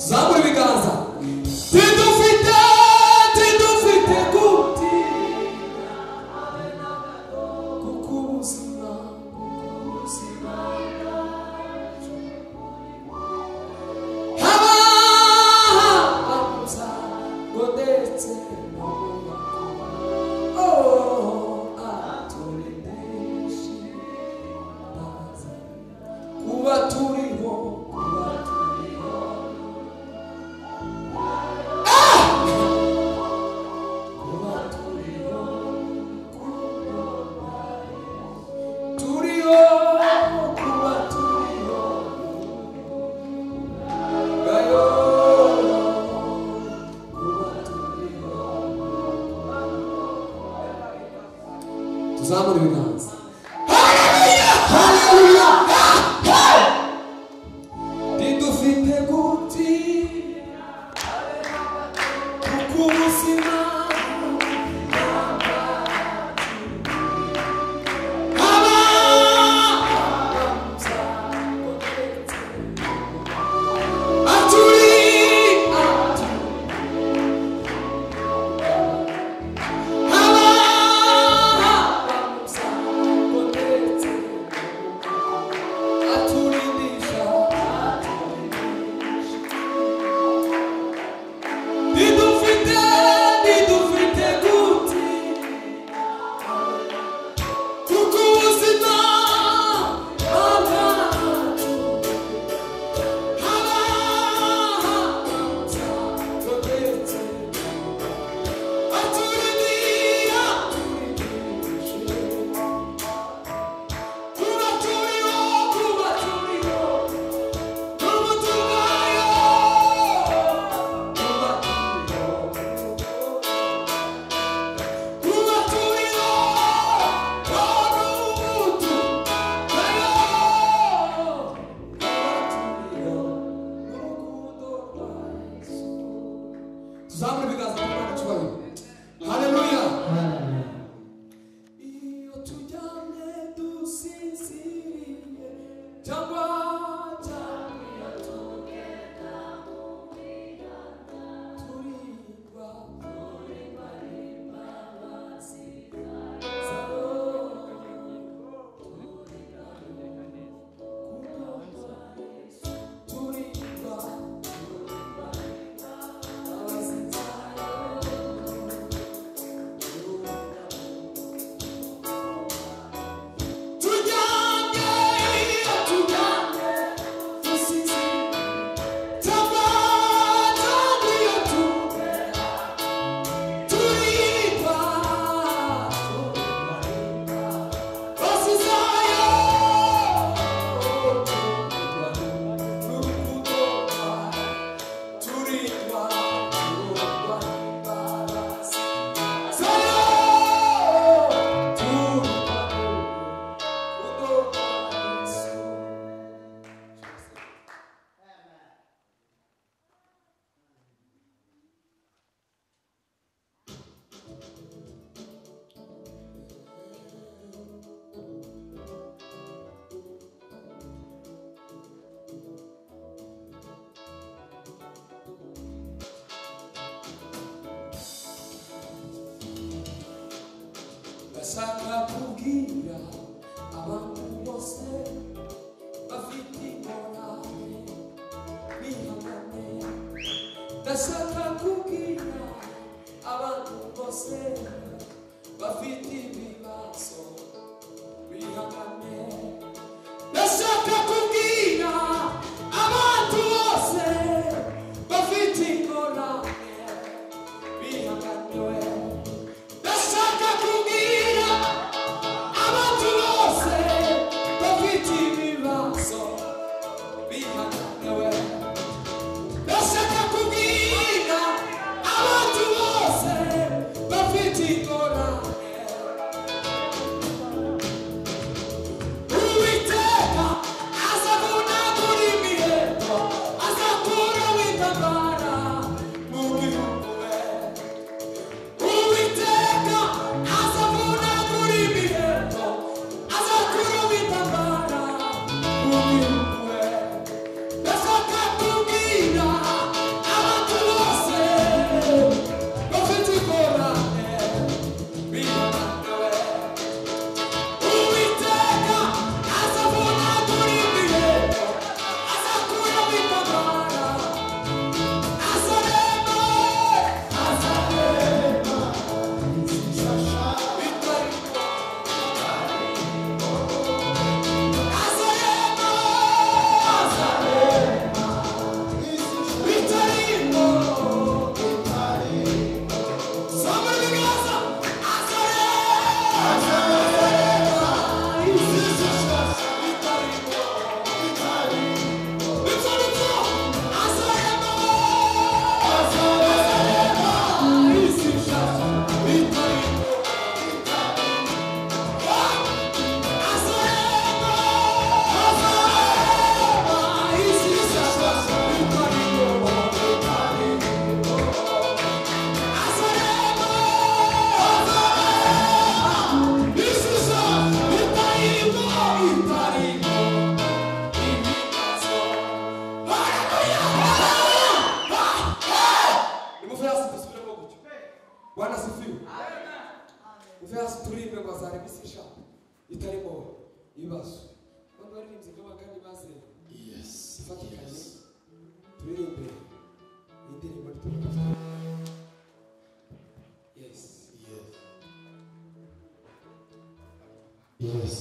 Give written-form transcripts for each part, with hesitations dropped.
Zamuri biganza tidufite guti kuko ubuzima habaza ngo ndetse aturindishe kuba turiho Zamuri biganza haleluya tidufite guti kuko ubuzima Zamuri biganza kumana cyubahiro haleluya iyo tujyanye dusinziriye cyangwa tugenda mu mihanda turirwa Ndashaka kubwira abantu bose bafite ingorane bihangane. Ndashaka kubwira abantu bose bafite ibibazo bihangane. Ndashaka kubwira abantu bose bafite ingorane bihangane. itarimo ibibazo bamwe baririmbye kandi maze ifatikanye turirimbe indirimbo ntitugafite yes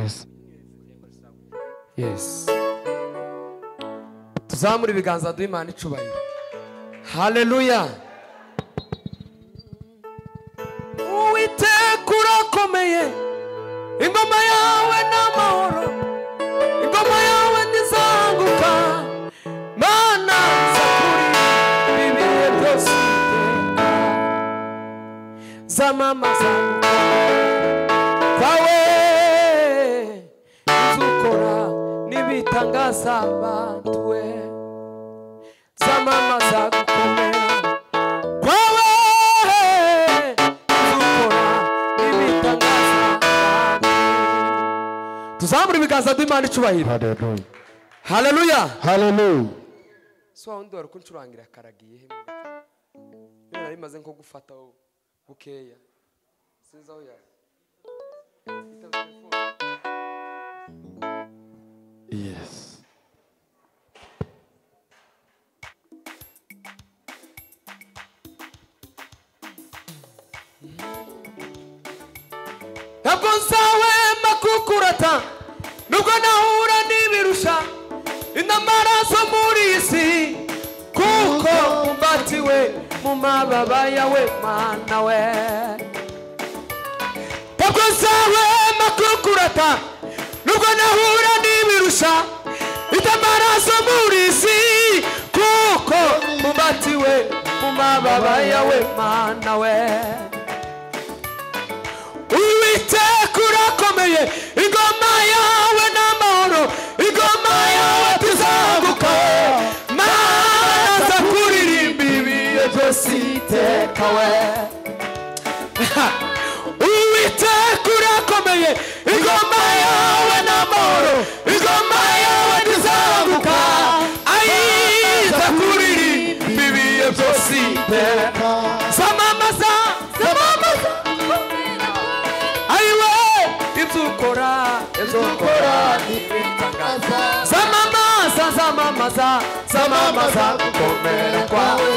Yes. Yes. Tuzamure ibiganza duhimana icubahiro. Hallelujah. Uwiteka urakomeye, ingoma yawe n'amahoro, ingoma yawe ntizanguka, Mana zakuri ibihe byose zamamaza kwawe, izukora n'ibitangaza abantu we, zamamaza gukomera kwawe, izukora n'ibitangaza abantu. Tuzamure ibiganza duhimana icubahiro. Hallelujah. Hallelujah. Hallelujah. So wundi wari kuncurangira karagiye he? None nari maze nko gufata bukeya. Sinzi aho yari. Yes. Ntabwo nzahwema kukurata nubwo nahura n'ibirusha intambara zo muri iyi si, kuko mbatiwe mu mababa yawe Mana we. Ntabwo nzahwema kukurata nubwo nahura n'ibirusha intambara zo muri iyi si, kuko mbatiwe mu mababa yawe Mana we. Uwiteka urakomeye, ingoma yawe n'amahoro, ingoma yawe tuzaguka, Mana zakuririmba ibihe byose iteka we. Uwiteka urakomeye, ingoma yawe n'amahoro, ingoma yawe tuzaguka, zakuririmba ibihe byose iteka. Zamamaza, zamamaza izukora n'ibitangaza, zamamaza zamamaza zamamaza gukomera kwawe,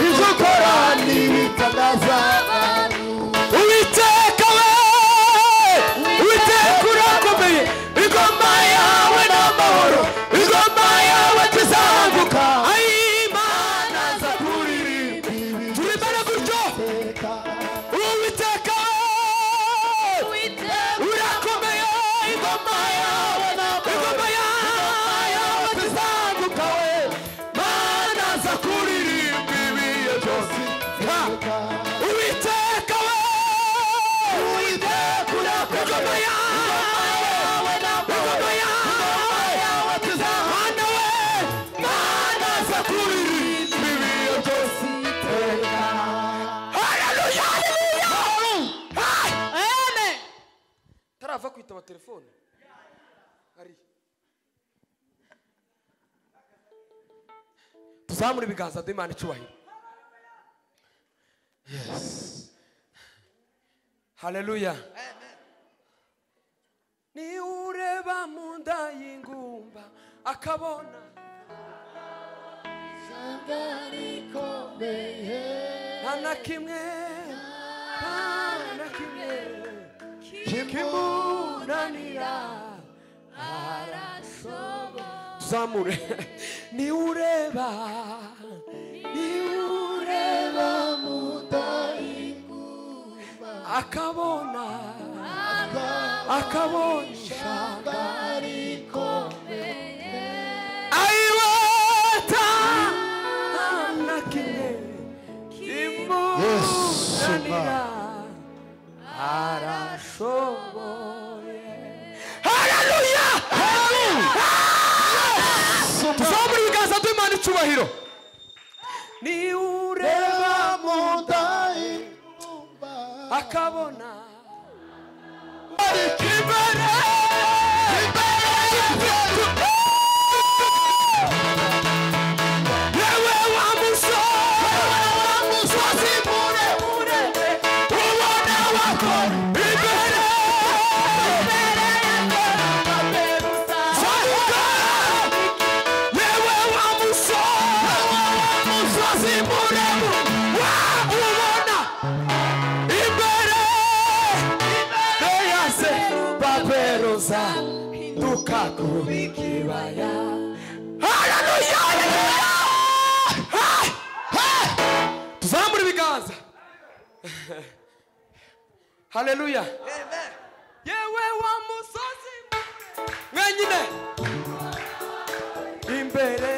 izukora n'ibitangaza. Uwiteka we, Uwiteka urakomeye, ingoma yawe n'amahoro, ingoma yawe tuzaguka, Imana zakuririmba turibara gutyo. Uwiteka urakomeye, ingoma yawe tuzaguka we, Mana zakuririmba ibihe byose. Uwiteka we, Uwiteka urakomeye, ingoma yawe tuzaguka we, Mana zakuririmba ibihe byose. Hallelujah, hallelujah. Amen. Tarava kwitaba telefone. Ari. Tuzamure ibiganza duhimana icubahiro. Yes. Hallelujah. Ni ureba mu nda y'ingumba akabona nta na kimwe kimunanira arashobora. Tuzamure. Ni ureba mu nda y'ingumba akabona ishanga rikomeye, ayiwata na kimwe kimunanira arashoboye. Hallelujah. Tuzamure ibiganza duhimana icubahiro. Ni ureba mu nda y'ingumba akabona imbere yewe wa musozi muremure ubona wakora imbere yewe wa musozi muremure ubona imbere ahinduka kuba ikibaya. Haleluya, haleluya. Tuzamura ibiganza. Haleluya. Yewe wa musozi mwenyine imbere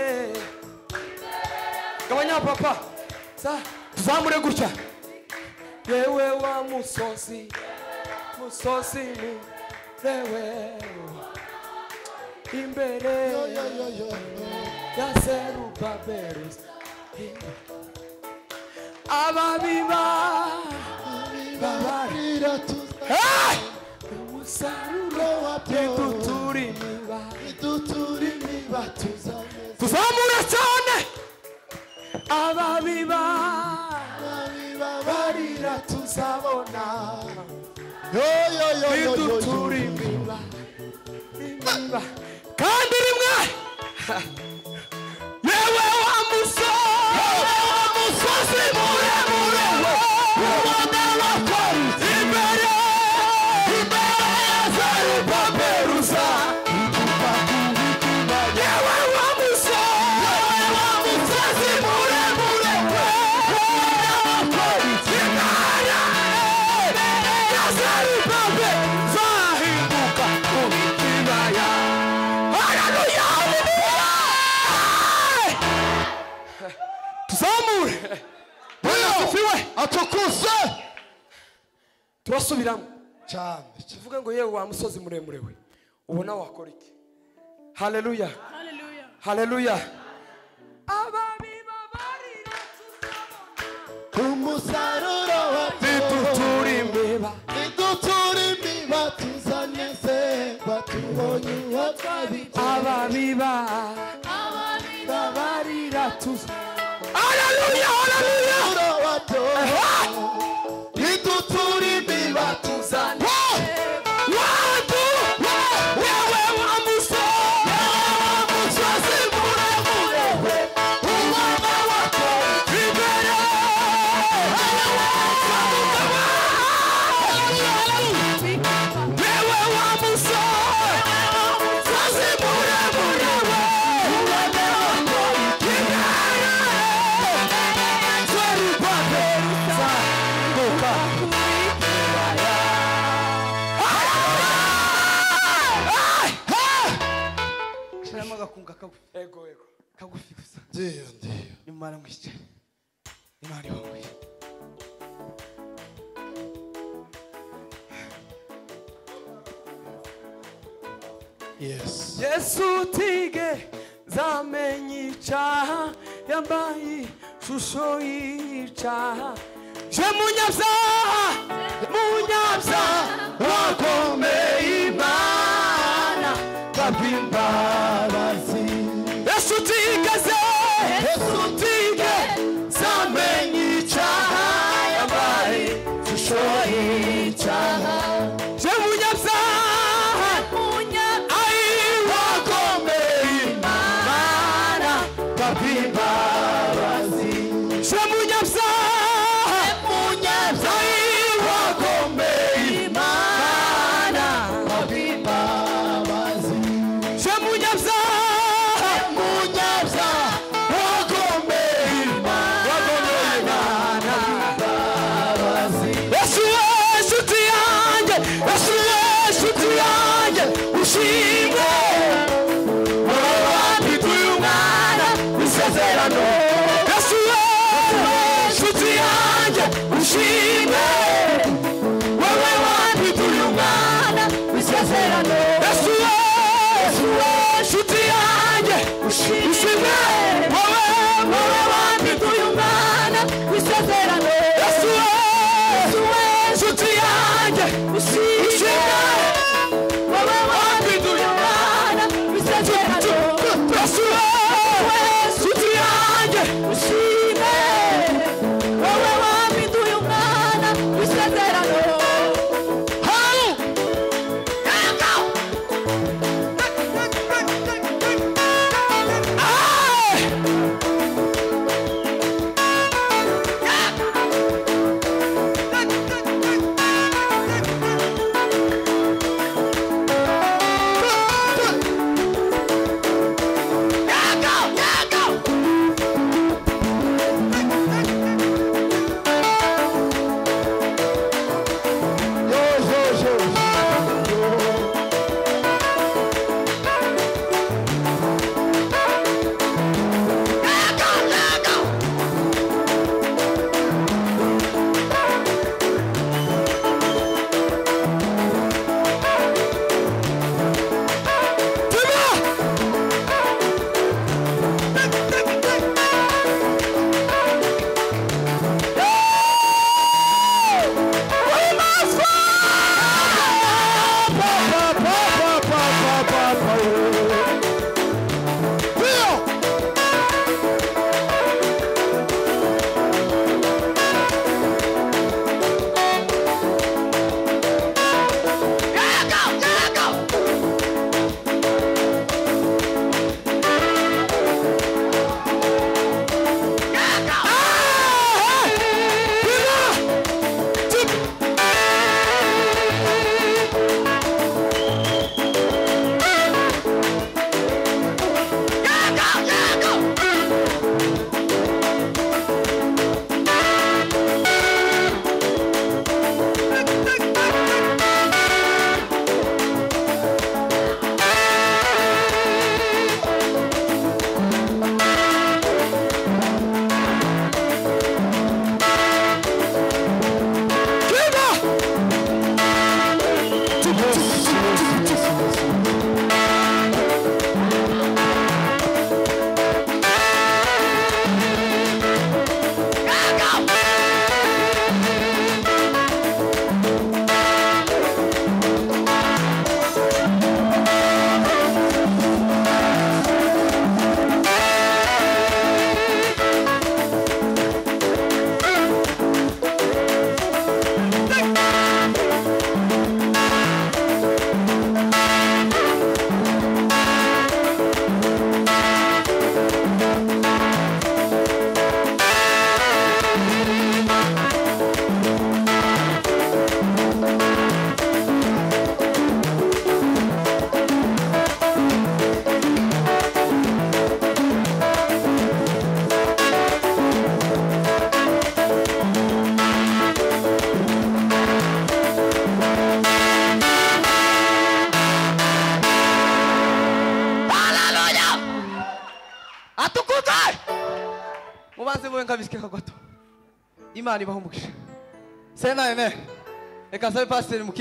gabanya papa sa tuzamure gutya. Yewe wa musozi murewe imbere ya Zerubabeli ababiba babarira umusaruro w'ituturimiba tuzamura cyane. Ababiba barira tuzabona ituturimiba kandi rimwe. Yewe wa musozi muremure ubona wakora imbere ya Zerubabeli yewe wa musozi muremure ubona wakora imbere ya Zerubabeli zahinduka kuba ikibaya. Haleluya, haleluya. Tuzamure sifiwe atukuse. Turasubiramo cyane tuvuga ngo yewe wa musozi muremure we ubona wakora iki. Haleluya, haleluya. Ababiba barira tuzabona umusaruro w'ituturimiba tuzanezerwa tubonye uwo twabitse. Ababiba barira tuzabona. Haleluya, haleluya. Ituturimiba tuzanezerwa. Yewe wa musozi muremure ubona wakora imbere yewe wa musozi muremure ubona wakora kagufi gusa. Ndiyo nimara mwice imari wawe. Yes. Yesu tige zamenye icyaha yambaye ishusho y'icyaha. Je munyabyaha wakomeye Imana babimbabazi. Yesu tige zamenye icyaha yambaye ishusho y'icyaha. Je munyabyaha wakomeye Imana babimbabazi. Je munyabyaha wakomeye Imana babimbabazi. Je munyabyaha wakomeye Imana babimbabazi. Yesu nshuti yanjye ushimwe wowe wambituye umwana w'isezerano. Yesu nshuti yanjye ushimwe wowe wambituye umwana w'isezerano. Yesu nshuti yanjye ushimwe wowe wambituye umwana w'isezerano. Yesu nshuti yanjye ushimwe wowe wambituye Nanga bisikeka gato. Imana ibaho umugisha. Sena amen. Reka sabe pastor mu